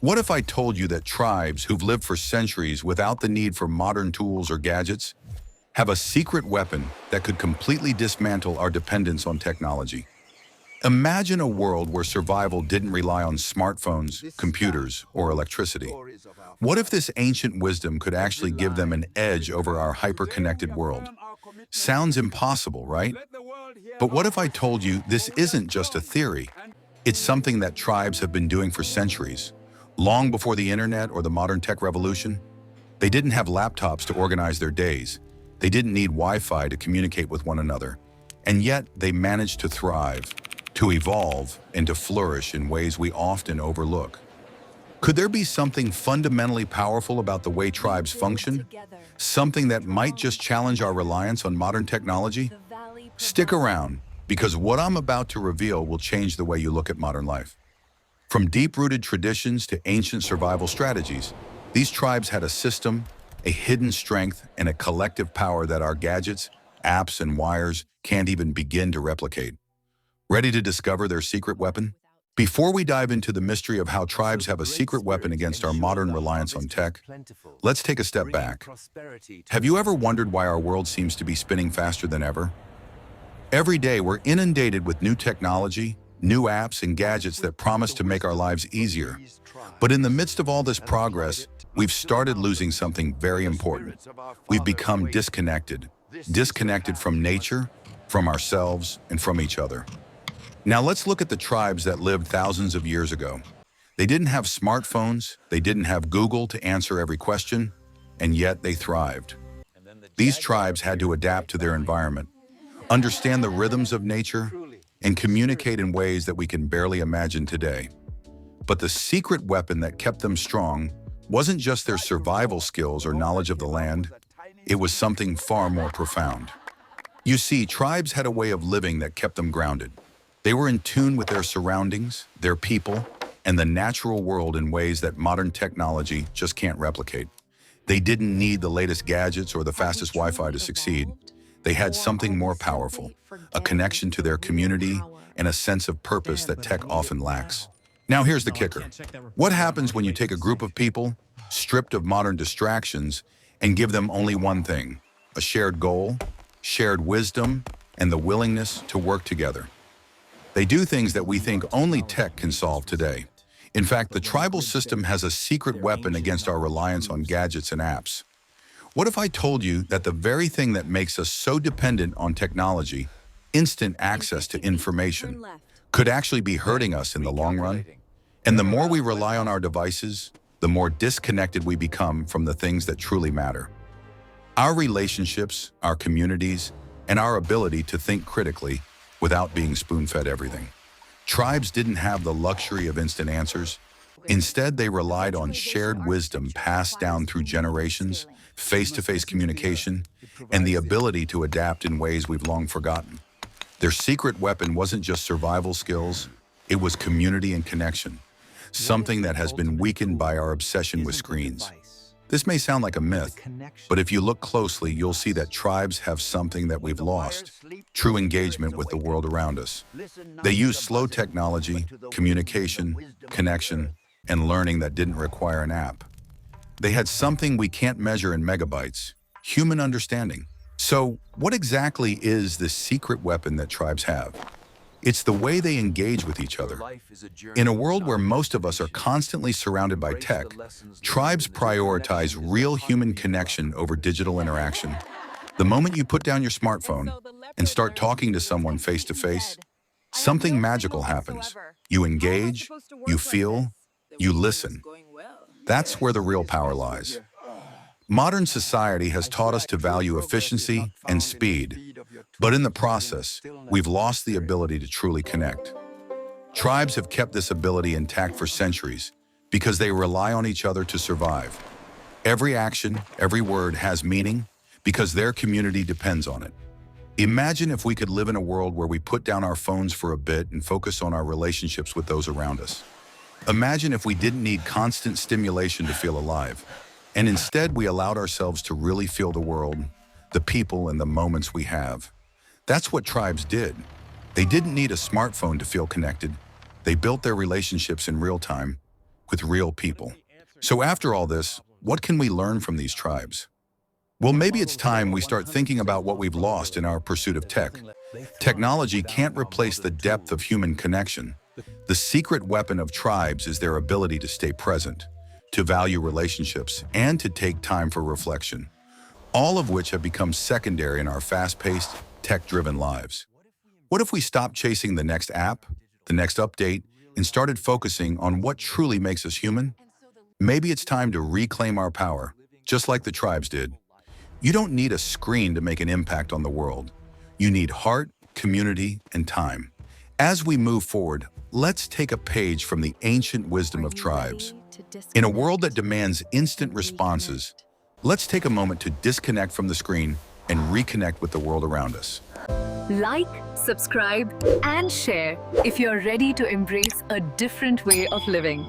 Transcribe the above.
What if I told you that tribes who've lived for centuries without the need for modern tools or gadgets have a secret weapon that could completely dismantle our dependence on technology? Imagine a world where survival didn't rely on smartphones, computers, or electricity. What if this ancient wisdom could actually give them an edge over our hyper-connected world? Sounds impossible, right? But what if I told you this isn't just a theory? It's something that tribes have been doing for centuries. Long before the internet or the modern tech revolution, they didn't have laptops to organize their days. They didn't need Wi-Fi to communicate with one another. And yet they managed to thrive, to evolve, and to flourish in ways we often overlook. Could there be something fundamentally powerful about the way tribes function? Something that might just challenge our reliance on modern technology? Stick around, because what I'm about to reveal will change the way you look at modern life. From deep-rooted traditions to ancient survival strategies, these tribes had a system, a hidden strength, and a collective power that our gadgets, apps, and wires can't even begin to replicate. Ready to discover their secret weapon? Before we dive into the mystery of how tribes have a secret weapon against our modern reliance on tech, let's take a step back. Have you ever wondered why our world seems to be spinning faster than ever? Every day, we're inundated with new technology, new apps, and gadgets that promise to make our lives easier. But in the midst of all this progress, we've started losing something very important. We've become disconnected from nature, from ourselves, and from each other. Now let's look at the tribes that lived thousands of years ago. They didn't have smartphones, they didn't have Google to answer every question, and yet they thrived. These tribes had to adapt to their environment, understand the rhythms of nature, and communicate in ways that we can barely imagine today. But the secret weapon that kept them strong wasn't just their survival skills or knowledge of the land, it was something far more profound. You see, tribes had a way of living that kept them grounded. They were in tune with their surroundings, their people, and the natural world in ways that modern technology just can't replicate. They didn't need the latest gadgets or the fastest Wi-Fi to succeed. They had something more powerful, a connection to their community and a sense of purpose that tech often lacks. Now here's the kicker. What happens when you take a group of people, stripped of modern distractions, and give them only one thing, a shared goal, shared wisdom, and the willingness to work together? They do things that we think only tech can solve today. In fact, the tribal system has a secret weapon against our reliance on gadgets and apps. What if I told you that the very thing that makes us so dependent on technology, instant access to information, could actually be hurting us in the long run? And the more we rely on our devices, the more disconnected we become from the things that truly matter. Our relationships, our communities, and our ability to think critically without being spoon-fed everything. Tribes didn't have the luxury of instant answers. Instead, they relied on shared wisdom passed down through generations, face-to-face communication, and the ability to adapt in ways we've long forgotten. Their secret weapon wasn't just survival skills, it was community and connection, something that has been weakened by our obsession with screens. This may sound like a myth, but if you look closely, you'll see that tribes have something that we've lost: true engagement with the world around us. They use slow technology, communication, connection, and learning that didn't require an app. They had something we can't measure in megabytes: human understanding. So, what exactly is this secret weapon that tribes have? It's the way they engage with each other. In a world where most of us are constantly surrounded by tech, tribes prioritize real human connection over digital interaction. The moment you put down your smartphone and start talking to someone face to face, something magical happens. You engage, you feel, you listen. That's where the real power lies. Modern society has taught us to value efficiency and speed, but in the process, we've lost the ability to truly connect. Tribes have kept this ability intact for centuries because they rely on each other to survive. Every action, every word has meaning because their community depends on it. Imagine if we could live in a world where we put down our phones for a bit and focus on our relationships with those around us. Imagine if we didn't need constant stimulation to feel alive, and instead we allowed ourselves to really feel the world, the people, and the moments we have. That's what tribes did. They didn't need a smartphone to feel connected. They built their relationships in real time, with real people. So after all this, what can we learn from these tribes? Well, maybe it's time we start thinking about what we've lost in our pursuit of tech. Technology can't replace the depth of human connection. The secret weapon of tribes is their ability to stay present, to value relationships, and to take time for reflection, all of which have become secondary in our fast-paced, tech-driven lives. What if we stopped chasing the next app, the next update, and started focusing on what truly makes us human? Maybe it's time to reclaim our power, just like the tribes did. You don't need a screen to make an impact on the world. You need heart, community, and time. As we move forward, let's take a page from the ancient wisdom of tribes. In a world that demands instant responses, let's take a moment to disconnect from the screen and reconnect with the world around us. Like, subscribe, and share if you're ready to embrace a different way of living.